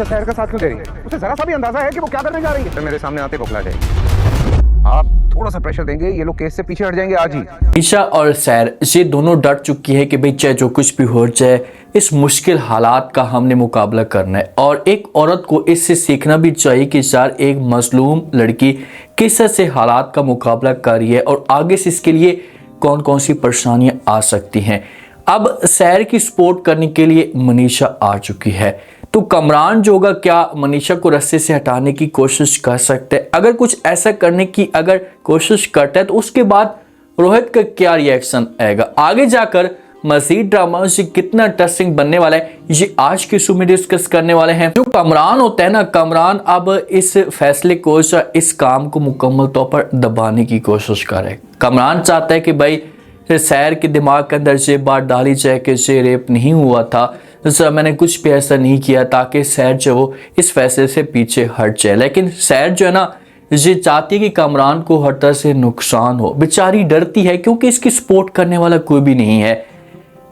शहर का साथ क्यों दे रही है? उसे जरा सा भी अंदाजा है कि वो क्या करने जा रही है? तो मेरे सामने आते बौखला जाएगी। आप थोड़ा सा प्रेशर देंगे, ये लोग केस से पीछे हट जाएंगे आज ही। ईशा और सैर ये दोनों डर चुकी है कि भाई चाहे जो कुछ भी हो जाए, इस मुश्किल हालात का हमने मुकाबला करना है। और एक औरत को इससे सीखना भी चाहिए कि यार एक मजलूम लड़की किस तरह से हालात का मुकाबला कर रही है और आगे से इसके लिए कौन कौन सी परेशानियां आ सकती हैं। अब सैर की सपोर्ट करने के लिए मनीषा आ चुकी है, तो कमरान जो होगा क्या मनीषा को रास्ते से हटाने की कोशिश कर सकते हैं? अगर कुछ ऐसा करने की अगर कोशिश करता है तो उसके बाद रोहित का क्या रिएक्शन आएगा? आगे जाकर मजीद ड्रामा से कितना इंटरेस्टिंग बनने वाला है, ये आज के शो में डिस्कस करने वाले हैं। जो कमरान होता है ना, कमरान अब इस फैसले को, इस काम को मुकम्मल तौर पर दबाने की कोशिश कर रहे हैं। कमरान चाहता है कि भाई सैर के दिमाग के अंदर ये बात डाली जाए कि ये रेप नहीं हुआ था, सर मैंने कुछ भी ऐसा नहीं किया, ताकि सैर जो वो इस फैसले से पीछे हट जाए। लेकिन सैर जो है ना, ये चाहती है कि कमरान को हर तरह से नुकसान हो। बेचारी डरती है क्योंकि इसकी सपोर्ट करने वाला कोई भी नहीं है।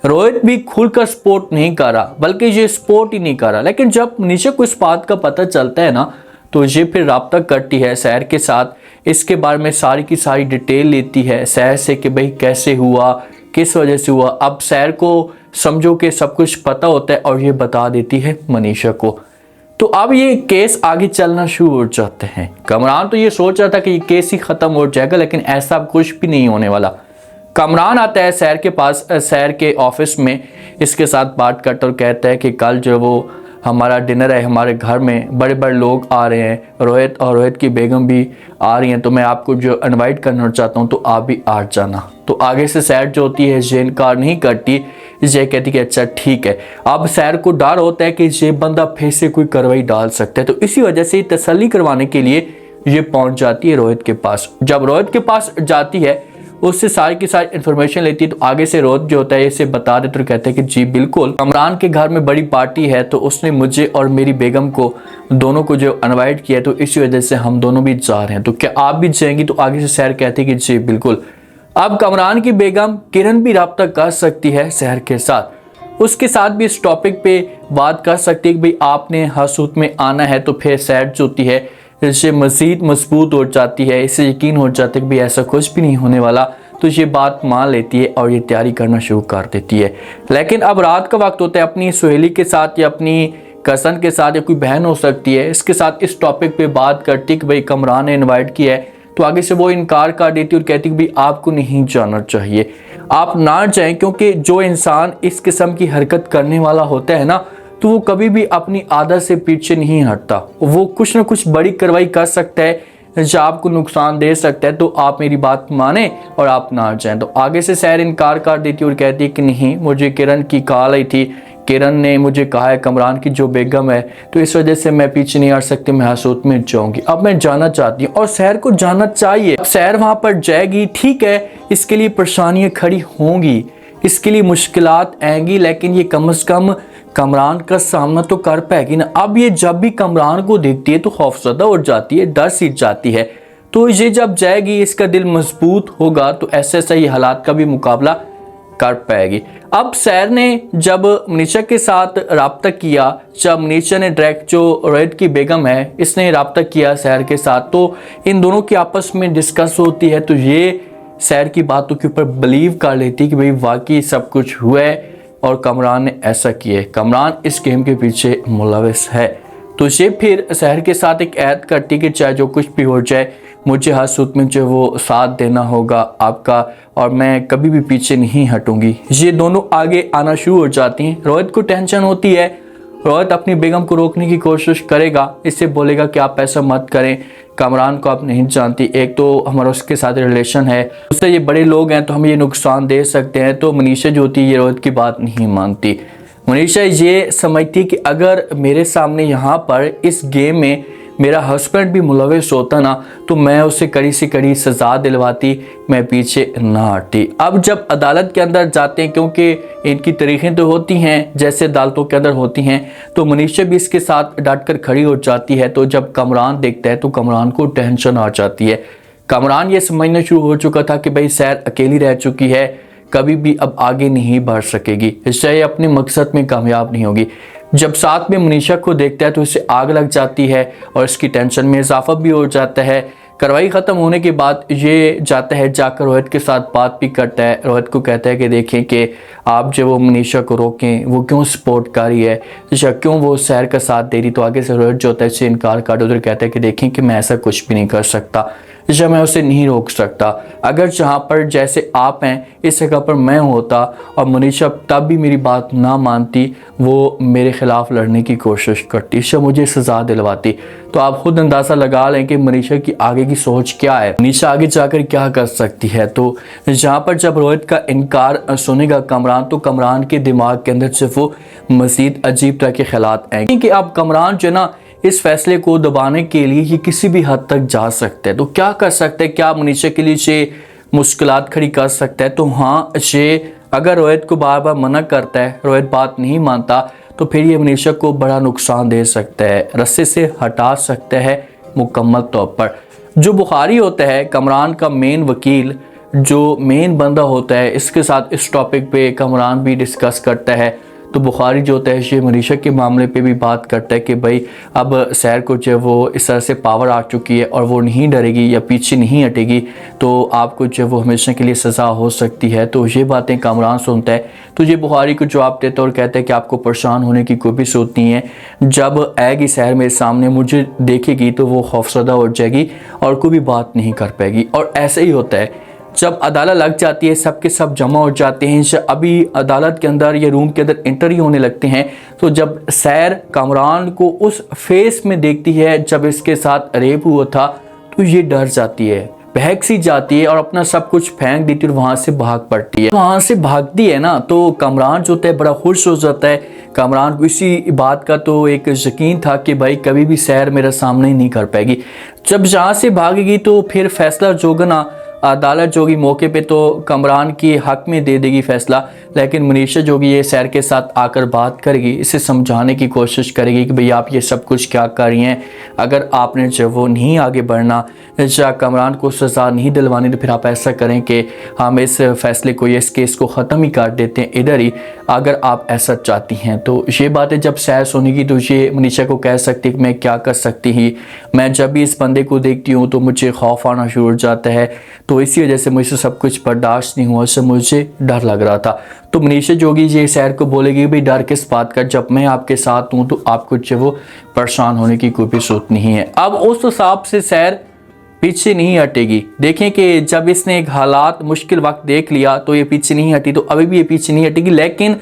रोहित भी खुलकर सपोर्ट नहीं कर रहा, बल्कि ये सपोर्ट ही नहीं कर रहा। लेकिन जब नीचे को इस बात का पता चलता है ना, तो ये फिर राब्ता करती है सैर के साथ, इसके बारे में सारी की सारी डिटेल लेती है सैर से कि भाई कैसे हुआ, किस वजह से हुआ। अब सैर को समझो कि सब कुछ पता होता है और ये बता देती है मनीषा को। तो अब ये केस आगे चलना शुरू हो जाते हैं। कमरान तो ये सोच रहा था कि ये केस ही खत्म हो जाएगा, लेकिन ऐसा कुछ भी नहीं होने वाला। कमरान आता है सैर के पास, सैर के ऑफिस में, इसके साथ बात करता और कहता है कि कल जो वो हमारा डिनर है, हमारे घर में बड़े बड़े लोग आ रहे हैं, रोहित और रोहित की बेगम भी आ रही हैं, तो मैं आपको जो इनवाइट करना चाहता हूं, तो आप भी आ जाना। तो आगे से सैर जो होती है ये इनकार नहीं करती, ये कहती कि अच्छा ठीक है। अब सैर को डर होता है कि ये बंदा फिर से कोई कार्रवाई डाल सकता है, तो इसी वजह से तसल्ली करवाने के लिए ये पहुंच जाती है रोहित के पास। जब रोहित के पास जाती है, उससे सारी की सारी इन्फॉर्मेशन लेती है, तो आगे से रोहित जो होता है इसे बता देते और कहते हैं कि जी बिल्कुल, कमरान के घर में बड़ी पार्टी है, तो उसने मुझे और मेरी बेगम को दोनों को जो इनवाइट किया, तो इसी वजह से हम दोनों भी जा रहे हैं, तो क्या आप भी जाएंगी? तो आगे से सैर कहती है कि जी बिल्कुल। अब कमरान की बेगम किरण भी राब्ता कर सकती है सैर के साथ, उसके साथ भी इस टॉपिक पे बात कर सकती है कि भाई आपने हसूत में आना है। तो फिर सैर जो होती है इससे मजीद मजबूत हो जाती है, इससे यकीन हो जाता है कि भाई ऐसा कुछ भी नहीं होने वाला, तो ये बात मान लेती है और ये तैयारी करना शुरू कर देती है। लेकिन अब रात का वक्त होता है, अपनी सहेली के साथ या अपनी कज़न के साथ या कोई बहन हो सकती है, इसके साथ इस टॉपिक पे बात करती है कि भाई कमरान ने इनवाइट किया है, तो आगे से वो इनकार कर देती है और कहती है कि भाई आपको नहीं जाना चाहिए, आप ना जाएं, क्योंकि जो इंसान इस किस्म की हरकत करने वाला होता है ना, तो वो कभी भी अपनी आदत से पीछे नहीं हटता। वो कुछ ना कुछ बड़ी कार्रवाई कर सकता है, जो आपको नुकसान दे सकता है, तो आप मेरी बात माने और आप ना जाएं। तो आगे से सैर इनकार कर देती है और कहती है कि नहीं, मुझे किरण की कॉल आई थी, किरण ने मुझे कहा है कमरान की जो बेगम है, तो इस वजह से मैं पीछे नहीं हट सकती, मैं हसूत में जाऊंगी। अब मैं जाना चाहती हूँ और सैर को जाना चाहिए। सैर वहां पर जाएगी, ठीक है, इसके लिए परेशानियां खड़ी होंगी, इसके लिए मुश्किलात आएंगी, लेकिन ये कम से कम कमरान का सामना तो कर पाएगी ना। अब ये जब भी कमरान को देखती है तो खौफजदा हो जाती है, डर सीख जाती है। तो ये जब जाएगी, इसका दिल मजबूत होगा, तो ऐसे ऐसे ये हालात का भी मुकाबला कर पाएगी। अब सैर ने जब मनीषा के साथ राब्ता किया, जब मनीषा ने डायरेक्ट जो रोहित की बेगम है इसने राब्ता किया सैर के साथ, तो इन दोनों की आपस में डिस्कस होती है, तो ये सैर की बातों के ऊपर बिलीव कर लेती है कि भाई वाकई सब कुछ हुआ है और कमरान ने ऐसा किया है, कमरान इस गेम के पीछे मुलविस है। तो ये फिर सैर के साथ एक ऐद करती कि चाहे जो कुछ भी हो जाए, मुझे हर सूरत में जो वो साथ देना होगा आपका, और मैं कभी भी पीछे नहीं हटूंगी। ये दोनों आगे आना शुरू हो जाती हैं। रोहित को टेंशन होती है, रोहित अपनी बेगम को रोकने की कोशिश करेगा, इससे बोलेगा कि आप ऐसा मत करें, कमरान को आप नहीं जानती, एक तो हमारा उसके साथ रिलेशन है, उससे ये बड़े लोग हैं, तो हम ये नुकसान दे सकते हैं। तो मनीषा जो होती है ये रोहित की बात नहीं मानती। मनीषा ये समझती कि अगर मेरे सामने यहाँ पर इस गेम में मेरा हस्बैंड भी मुलविस होता ना, तो मैं उसे कड़ी से कड़ी सज़ा दिलवाती, मैं पीछे ना हटती। अब जब अदालत के अंदर जाते हैं, क्योंकि इनकी तारीखें तो होती हैं जैसे अदालतों के अंदर होती हैं, तो मनीषा भी इसके साथ डट कर खड़ी हो जाती है। तो जब कमरान देखता है तो कमरान को टेंशन आ जाती है। कमरान ये समझना शुरू हो चुका था कि भाई सैर अकेली रह चुकी है, कभी भी अब आगे नहीं बढ़ सकेगी, इससे अपने मकसद में कामयाब नहीं होगी। जब साथ में मनीषा को देखता है तो उसे आग लग जाती है और इसकी टेंशन में इजाफा भी हो जाता है। कार्रवाई ख़त्म होने के बाद ये जाता है, जाकर रोहित के साथ बात भी करता है। रोहित को कहता है कि देखें कि आप जो वो मनीषा को रोकें, वो क्यों सपोर्ट कर रही है या क्यों वो सैर का साथ दे रही। तो आगे से रोहित जो होता है इससे इनकार कर उधर कहता है कि देखें कि मैं ऐसा कुछ भी नहीं कर सकता या मैं उसे नहीं रोक सकता। अगर जहाँ पर जैसे आप हैं इस जगह पर मैं होता और मनीषा तब भी मेरी बात ना मानती, वो मेरे खिलाफ लड़ने की कोशिश करती या मुझे सज़ा दिलवाती। तो आप खुद अंदाज़ा लगा लें कि मनीषा की आगे की सोच क्या है, मनीषा आगे जाकर क्या कर सकती है। तो जहाँ पर जब रोहित का इनकार सुनेगा कमरान, तो कमरान के दिमाग के अंदर से वो मज़ीद अजीब तरह के ख्यालात आएंगे कि अब कमरान जो ना इस फैसले को दबाने के लिए ये किसी भी हद तक जा सकते हैं। तो क्या कर सकते हैं, क्या मनीषा के लिए ये मुश्किलात खड़ी कर सकता है। तो हाँ, ये अगर रोहित को बार बार मना करता है, रोहित बात नहीं मानता, तो फिर ये मनीषा को बड़ा नुकसान दे सकता है, रस्से से हटा सकता है मुकम्मल तौर पर। जो बुखारी होता है कमरान का मेन वकील, जो मेन बंदा होता है, इसके साथ इस टॉपिक पे कमरान भी डिस्कस करता है। तो बुखारी जो होता है ये मनीषा के मामले पे भी बात करता है कि भाई अब सैर को जो वो इस तरह से पावर आ चुकी है और वो नहीं डरेगी या पीछे नहीं हटेगी, तो आपको जो वो हमेशा के लिए सज़ा हो सकती है। तो ये बातें कमरान सुनता है। तो ये बुखारी को जवाब देता है और कहता है कि आपको परेशान होने की कोई भी ज़रूरत नहीं है। जब आएगी सैर मेरे सामने, मुझे देखेगी तो वो खौफजदा हो जाएगी और कोई भी बात नहीं कर पाएगी। और ऐसे ही होता है जब अदालत लग जाती है, सब के सब जमा हो जाते हैं। अभी अदालत के अंदर या रूम के अंदर इंटरव्यू होने लगते हैं, तो जब सैर कमरान को उस फेस में देखती है जब इसके साथ रेप हुआ था, तो ये डर जाती है, बहक सी जाती है और अपना सब कुछ फेंक देती है और वहां से भाग पड़ती है। वहां से भागती है ना, तो कमरान जो होता है बड़ा खुश हो जाता है। कमरान को इसी बात का तो एक यकीन था कि भाई कभी भी सैर मेरे सामने नहीं कर पाएगी। जब जहाँ से भागेगी तो फिर फैसला जो ना अदालत जोगी मौके पे तो कमरान की हक में दे देगी फैसला, लेकिन मनीषा जोगी ये सैर के साथ आकर बात करेगी, इसे समझाने की कोशिश करेगी कि भाई आप ये सब कुछ क्या कर रही हैं। अगर आपने जो वो नहीं आगे बढ़ना या कमरान को सज़ा नहीं दिलवानी, तो फिर आप ऐसा करें कि हम इस फैसले को, इस केस को ख़त्म ही कर देते हैं इधर ही, अगर आप ऐसा चाहती हैं। तो ये बातें जब सैर सुनेगी तो ये मनीषा को कह सकती है कि मैं क्या कर सकती ही, मैं जब भी इस बंदे को देखती हूँ तो मुझे खौफ आना शुरू हो जाता है, तो इसी वजह से मुझसे सब कुछ बर्दाश्त नहीं हुआ, उससे मुझे डर लग रहा था। तो मनीषा जोगी ये सैर को बोलेगी भाई डर किस बात का, जब मैं आपके साथ हूँ तो आपको जो वो परेशान होने की कोई भी जरूरत नहीं है। अब उस हिसाब से सैर पीछे नहीं हटेगी। देखें कि जब इसने एक हालात मुश्किल वक्त देख लिया तो ये पीछे नहीं हटी, तो अभी भी ये पीछे नहीं हटेगी। लेकिन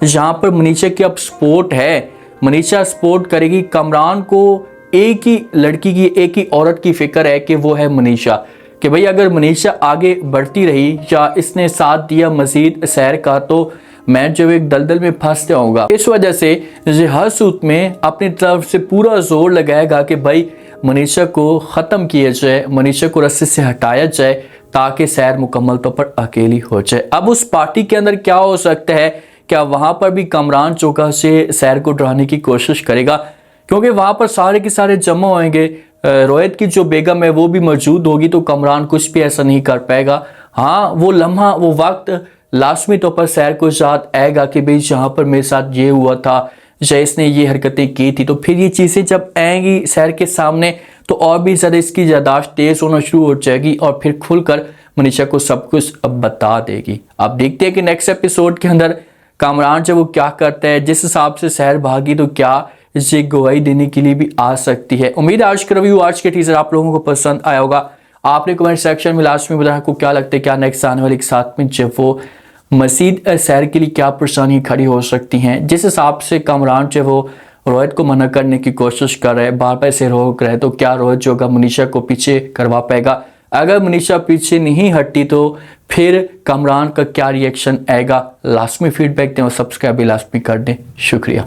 यहाँ पर मनीषा की अब सपोर्ट है, मनीषा सपोर्ट करेगी कमरान को। एक ही लड़की की, एक ही औरत की फिक्र है कि वो है मनीषा, कि भाई अगर मनीषा आगे बढ़ती रही या इसने साथ दिया मजीद सैर का, तो मैं जो एक दलदल में फंस जाऊंगा। इस वजह से ये हर सूरत में अपनी तरफ से पूरा जोर लगाएगा कि भाई मनीषा को ख़त्म किया जाए, मनीषा को रस्से से हटाया जाए, ताकि सैर मुकम्मल तौर पर अकेली हो जाए। अब उस पार्टी के अंदर क्या हो सकता है, क्या वहाँ पर भी कमरान चौका से सैर को डराने की कोशिश करेगा, क्योंकि वहाँ पर सारे के सारे जमा होंगे। रोहित की जो बेगम है वो भी मौजूद होगी, तो कमरान कुछ भी ऐसा नहीं कर पाएगा। हाँ, वो लम्हा, वो वक्त लाजमी तौर पर सैर को याद आएगा कि भाई जहाँ पर मेरे साथ ये हुआ था, इसने ये हरकतें की थी। तो फिर ये चीज़ें जब आएंगी सैर के सामने, तो और भी ज़्यादा इसकी यादाश्त तेज़ होना शुरू हो जाएगी और फिर खुलकर मनीषा को सब कुछ अब बता देगी। आप देखते हैं कि नेक्स्ट एपिसोड के अंदर कमरान जब वो क्या करता है, जिस हिसाब से सैर भागी तो क्या ये गवाही देने के लिए भी आ सकती है। उम्मीद है आज का रिव्यू, आज के टीजर आप लोगों को पसंद आया होगा। आपने कमेंट सेक्शन में लास्ट में बताया आपको क्या लगता है, क्या नेक्स्ट आने वाले के साथ में जब वो मजीद सैर के लिए क्या परेशानी खड़ी हो सकती हैं। जिस हिसाब से कमरान जो वो रोहित को मना करने की कोशिश कर रहे हैं, बार बार से रोक रहे, तो क्या रोहित जो होगा मनीषा को पीछे करवा पाएगा। अगर मनीषा पीछे नहीं हटती तो फिर कमरान का क्या रिएक्शन आएगा। लास्ट में फीडबैक दें और सब्सक्राइब भी लास्ट में कर दें। शुक्रिया।